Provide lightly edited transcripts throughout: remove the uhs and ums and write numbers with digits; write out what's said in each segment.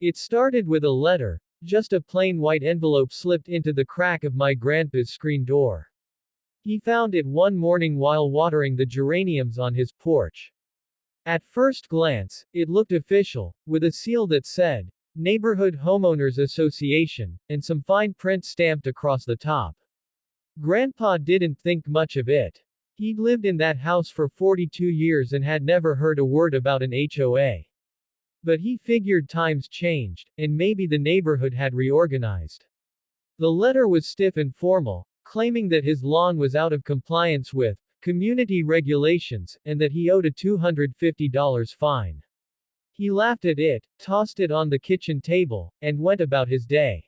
It started with a letter, just a plain white envelope slipped into the crack of my grandpa's screen door. He found it one morning while watering the geraniums on his porch. At first glance, it looked official, with a seal that said, Neighborhood Homeowners Association, and some fine print stamped across the top. Grandpa didn't think much of it. He'd lived in that house for 42 years and had never heard a word about an HOA. But he figured times changed, and maybe the neighborhood had reorganized. The letter was stiff and formal, claiming that his lawn was out of compliance with community regulations, and that he owed a $250 fine. He laughed at it, tossed it on the kitchen table, and went about his day.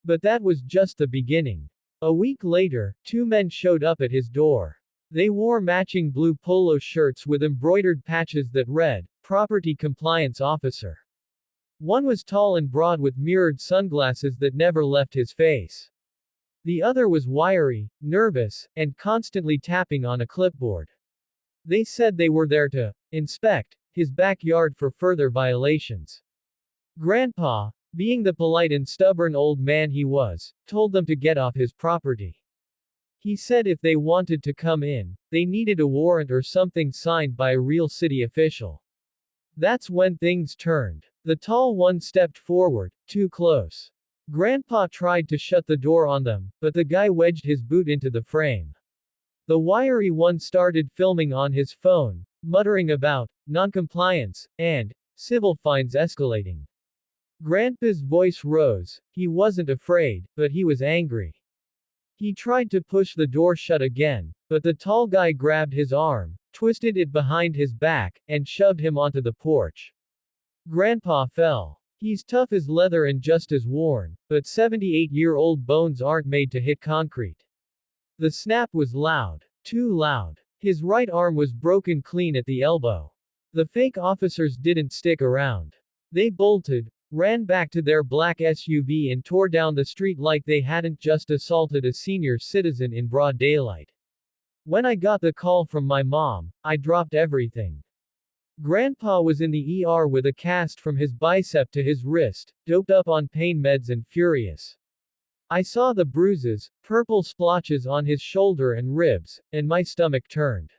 But that was just the beginning. A week later, two men showed up at his door. They wore matching blue polo shirts with embroidered patches that read, Property Compliance Officer. One was tall and broad with mirrored sunglasses that never left his face. The other was wiry, nervous, and constantly tapping on a clipboard. They said they were there to inspect his backyard for further violations. Grandpa, being the polite and stubborn old man he was, told them to get off his property. He said if they wanted to come in, they needed a warrant or something signed by a real city official. That's when things turned. The tall one stepped forward, too close. Grandpa tried to shut the door on them, but the guy wedged his boot into the frame. The wiry one started filming on his phone, muttering about noncompliance and civil fines escalating. Grandpa's voice rose. He wasn't afraid, but he was angry. He tried to push the door shut again, but the tall guy grabbed his arm, twisted it behind his back, and shoved him onto the porch. Grandpa fell. He's tough as leather and just as worn, but 78-year-old bones aren't made to hit concrete. The snap was loud. Too loud. His right arm was broken clean at the elbow. The fake officers didn't stick around. They bolted, ran back to their black SUV and tore down the street like they hadn't just assaulted a senior citizen in broad daylight. When I got the call from my mom, I dropped everything. Grandpa was in the ER with a cast from his bicep to his wrist, doped up on pain meds and furious. I saw the bruises, purple splotches on his shoulder and ribs, and my stomach turned.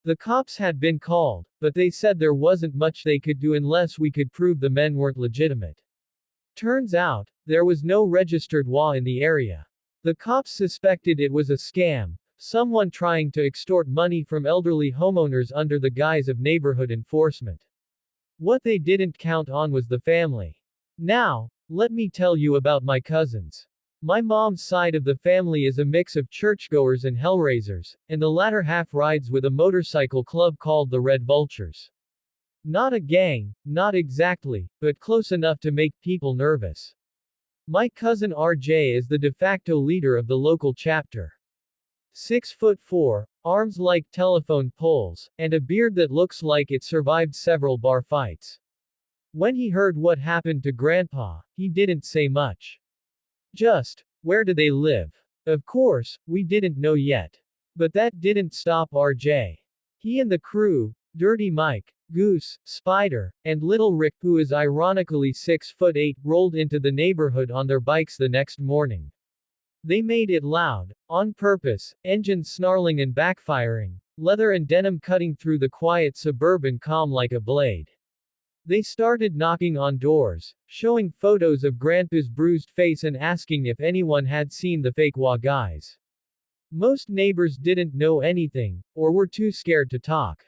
The cops had been called, but they said there wasn't much they could do unless we could prove the men weren't legitimate. Turns out, there was no registered HOA in the area. The cops suspected it was a scam, someone trying to extort money from elderly homeowners under the guise of neighborhood enforcement. What they didn't count on was the family. Now, let me tell you about my cousins. My mom's side of the family is a mix of churchgoers and hellraisers, and the latter half rides with a motorcycle club called the Red Vultures. Not a gang, not exactly, but close enough to make people nervous. My cousin RJ is the de facto leader of the local chapter. 6'4", arms like telephone poles, and a beard that looks like it survived several bar fights. When he heard what happened to Grandpa, he didn't say much. Just, where do they live? Of course, we didn't know yet. But that didn't stop RJ. He and the crew, Dirty Mike, Goose, Spider, and Little Rick, who is ironically 6'8", rolled into the neighborhood on their bikes the next morning. They made it loud, on purpose, engines snarling and backfiring, leather and denim cutting through the quiet suburban calm like a blade. They started knocking on doors, showing photos of Grandpa's bruised face and asking if anyone had seen the fake HOA guys. Most neighbors didn't know anything, or were too scared to talk.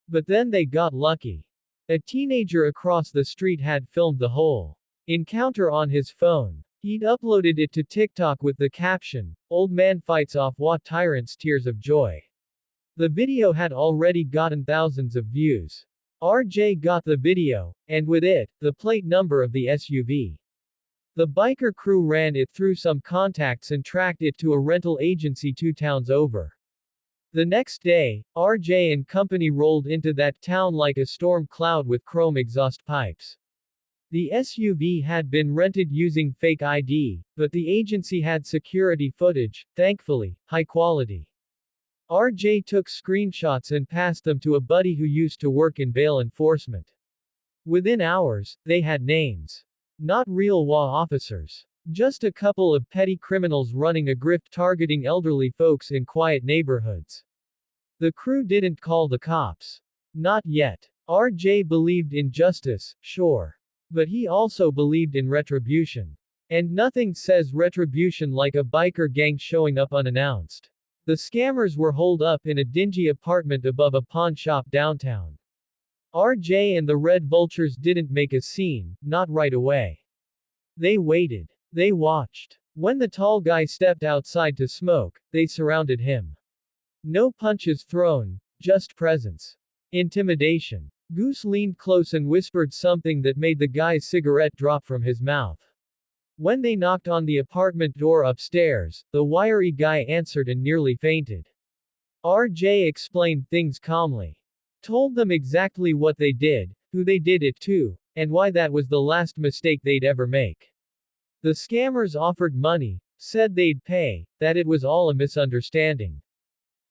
But then they got lucky. A teenager across the street had filmed the whole encounter on his phone. He'd uploaded it to TikTok with the caption, "Old man fights off HOA tyrants, tears of joy." The video had already gotten thousands of views. RJ got the video, and with it, the plate number of the SUV. The biker crew ran it through some contacts and tracked it to a rental agency 2 towns over. The next day, RJ and company rolled into that town like a storm cloud with chrome exhaust pipes. The SUV had been rented using fake ID, but the agency had security footage, thankfully, high quality. RJ took screenshots and passed them to a buddy who used to work in bail enforcement. Within hours, they had names. Not real HOA officers. Just a couple of petty criminals running a grift targeting elderly folks in quiet neighborhoods. The crew didn't call the cops. Not yet. RJ believed in justice, sure. But he also believed in retribution. And nothing says retribution like a biker gang showing up unannounced. The scammers were holed up in a dingy apartment above a pawn shop downtown. RJ and the Red Vultures didn't make a scene, not right away. They waited. They watched. When the tall guy stepped outside to smoke, they surrounded him. No punches thrown, just presence. Intimidation. Goose leaned close and whispered something that made the guy's cigarette drop from his mouth. When they knocked on the apartment door upstairs, the wiry guy answered and nearly fainted. RJ explained things calmly. Told them exactly what they did, who they did it to, and why that was the last mistake they'd ever make. The scammers offered money, said they'd pay, that it was all a misunderstanding.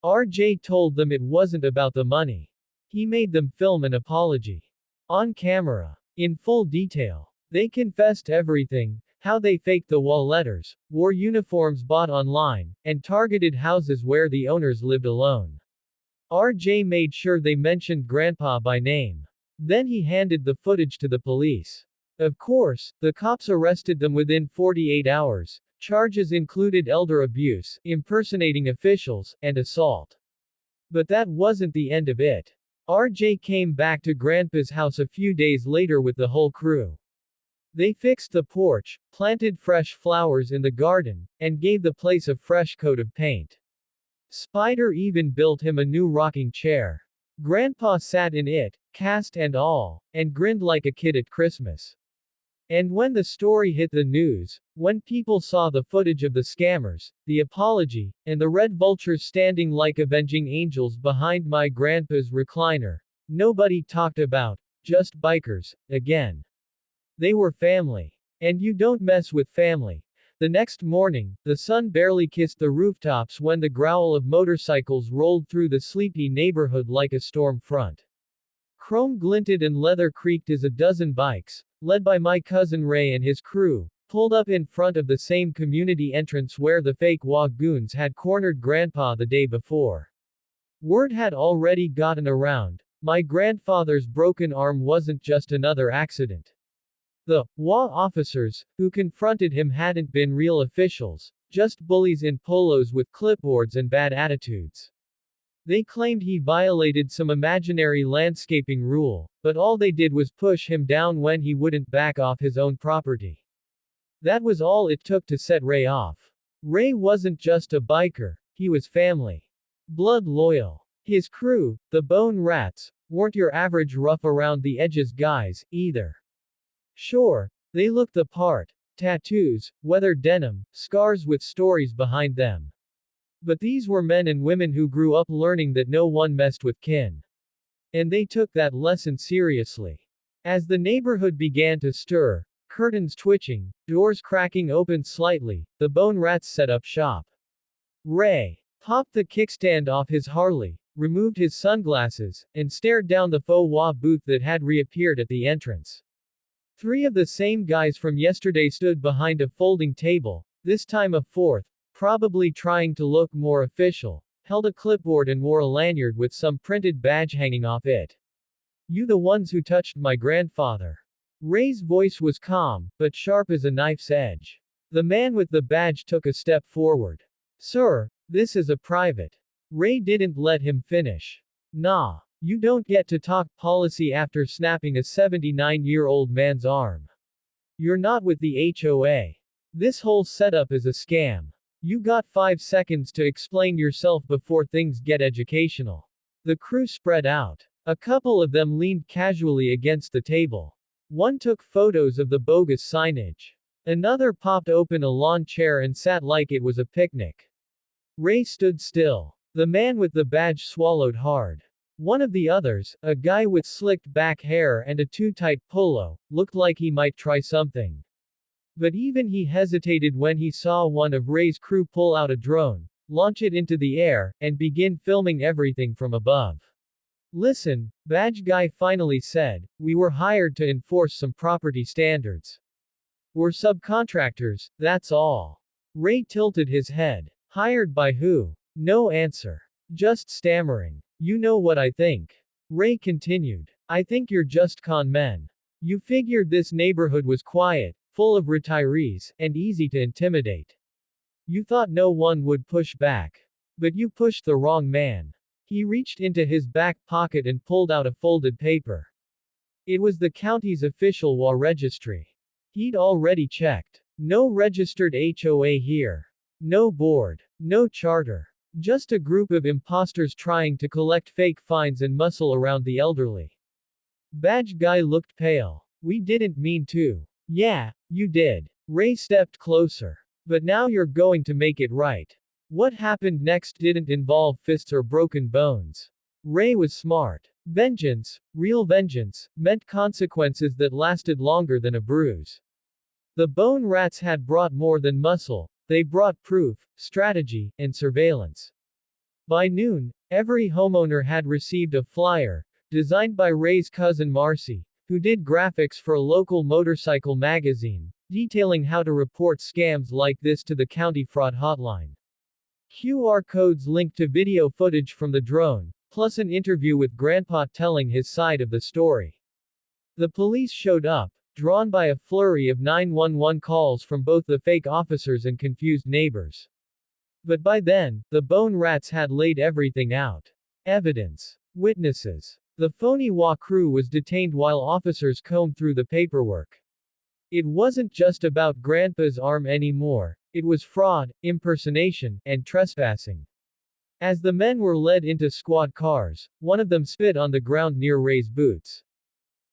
RJ told them it wasn't about the money. He made them film an apology. On camera. In full detail. They confessed everything, how they faked the wall letters, wore uniforms bought online, and targeted houses where the owners lived alone. RJ made sure they mentioned Grandpa by name. Then he handed the footage to the police. Of course, the cops arrested them within 48 hours. Charges included elder abuse, impersonating officials, and assault. But that wasn't the end of it. RJ came back to Grandpa's house a few days later with the whole crew. They fixed the porch, planted fresh flowers in the garden, and gave the place a fresh coat of paint. Spider even built him a new rocking chair. Grandpa sat in it, cast and all, and grinned like a kid at Christmas. And when the story hit the news, when people saw the footage of the scammers, the apology, and the Red Vultures standing like avenging angels behind my grandpa's recliner, nobody talked about, just bikers, again. They were family. And you don't mess with family. The next morning, the sun barely kissed the rooftops when the growl of motorcycles rolled through the sleepy neighborhood like a storm front. Chrome glinted and leather creaked as a dozen bikes, led by my cousin Ray and his crew, pulled up in front of the same community entrance where the fake HOA goons had cornered Grandpa the day before. Word had already gotten around. My grandfather's broken arm wasn't just another accident. The HOA officers who confronted him hadn't been real officials, just bullies in polos with clipboards and bad attitudes. They claimed he violated some imaginary landscaping rule, but all they did was push him down when he wouldn't back off his own property. That was all it took to set Ray off. Ray wasn't just a biker, he was family. Blood loyal. His crew, the Bone Rats, weren't your average rough around the edges guys, either. Sure, they looked the part. Tattoos, weathered denim, scars with stories behind them. But these were men and women who grew up learning that no one messed with kin. And they took that lesson seriously. As the neighborhood began to stir, curtains twitching, doors cracking open slightly, the Bone Rats set up shop. Ray popped the kickstand off his Harley, removed his sunglasses, and stared down the faux HOA booth that had reappeared at the entrance. Three of the same guys from yesterday stood behind a folding table, this time a fourth, probably trying to look more official, held a clipboard and wore a lanyard with some printed badge hanging off it. You the ones who touched my grandfather. Ray's voice was calm, but sharp as a knife's edge. The man with the badge took a step forward. Sir, this is a private. Ray didn't let him finish. Nah. You don't get to talk policy after snapping a 79-year-old man's arm. You're not with the HOA. This whole setup is a scam. You got 5 seconds to explain yourself before things get educational. The crew spread out. A couple of them leaned casually against the table. One took photos of the bogus signage. Another popped open a lawn chair and sat like it was a picnic. Ray stood still. The man with the badge swallowed hard. One of the others, a guy with slicked back hair and a too-tight polo, looked like he might try something. But even he hesitated when he saw one of Ray's crew pull out a drone, launch it into the air, and begin filming everything from above. Listen, badge guy finally said, we were hired to enforce some property standards. We're subcontractors, that's all. Ray tilted his head. Hired by who? No answer. Just stammering. You know what I think. Ray continued. I think you're just con men. You figured this neighborhood was quiet, full of retirees, and easy to intimidate. You thought no one would push back. But you pushed the wrong man. He reached into his back pocket and pulled out a folded paper. It was the county's official HOA registry. He'd already checked. No registered HOA here. No board. No charter. Just a group of imposters trying to collect fake fines and muscle around the elderly. Badge guy looked pale. We didn't mean to. Yeah, you did. Ray stepped closer. But now you're going to make it right. What happened next didn't involve fists or broken bones. Ray was smart. Vengeance, real vengeance, meant consequences that lasted longer than a bruise. The bone rats had brought more than muscle, they brought proof, strategy, and surveillance. By noon, every homeowner had received a flyer, designed by Ray's cousin Marcy, who did graphics for a local motorcycle magazine, detailing how to report scams like this to the county fraud hotline. QR codes linked to video footage from the drone, plus an interview with Grandpa telling his side of the story. The police showed up, drawn by a flurry of 911 calls from both the fake officers and confused neighbors. But by then, the bone rats had laid everything out. Evidence. Witnesses. The phony HOA crew was detained while officers combed through the paperwork. It wasn't just about Grandpa's arm anymore, it was fraud, impersonation, and trespassing. As the men were led into squad cars, one of them spit on the ground near Ray's boots.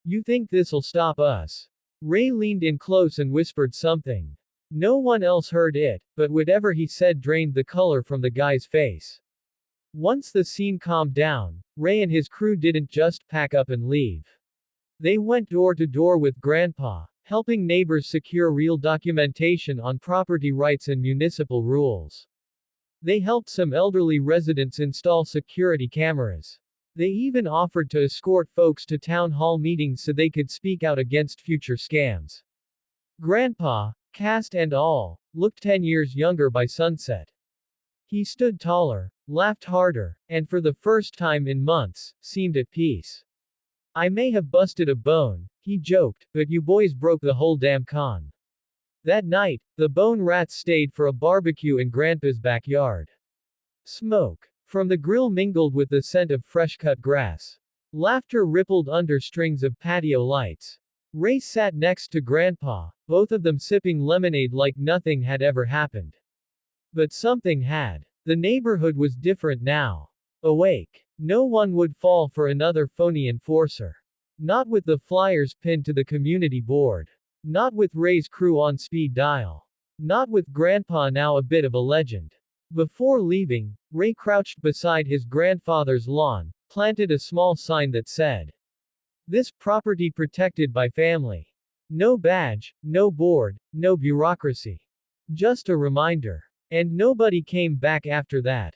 You think this'll stop us? Ray leaned in close and whispered something. No one else heard it, but whatever he said drained the color from the guy's face. Once the scene calmed down, Ray and his crew didn't just pack up and leave. They went door to door with Grandpa, helping neighbors secure real documentation on property rights and municipal rules. They helped some elderly residents install security cameras. They even offered to escort folks to town hall meetings so they could speak out against future scams. Grandpa, cast and all, looked 10 years younger by sunset. He stood taller, laughed harder, and for the first time in months, seemed at peace. I may have busted a bone, he joked, but you boys broke the whole damn con. That night, the bone rats stayed for a barbecue in Grandpa's backyard. Smoke from the grill mingled with the scent of fresh-cut grass. Laughter rippled under strings of patio lights. Ray sat next to Grandpa, both of them sipping lemonade like nothing had ever happened. But something had. The neighborhood was different now. Awake. No one would fall for another phony enforcer. Not with the flyers pinned to the community board. Not with Ray's crew on speed dial. Not with Grandpa now a bit of a legend. Before leaving, Ray crouched beside his grandfather's lawn, planted a small sign that said, "This property protected by family." No badge, no board, no bureaucracy. Just a reminder. And nobody came back after that.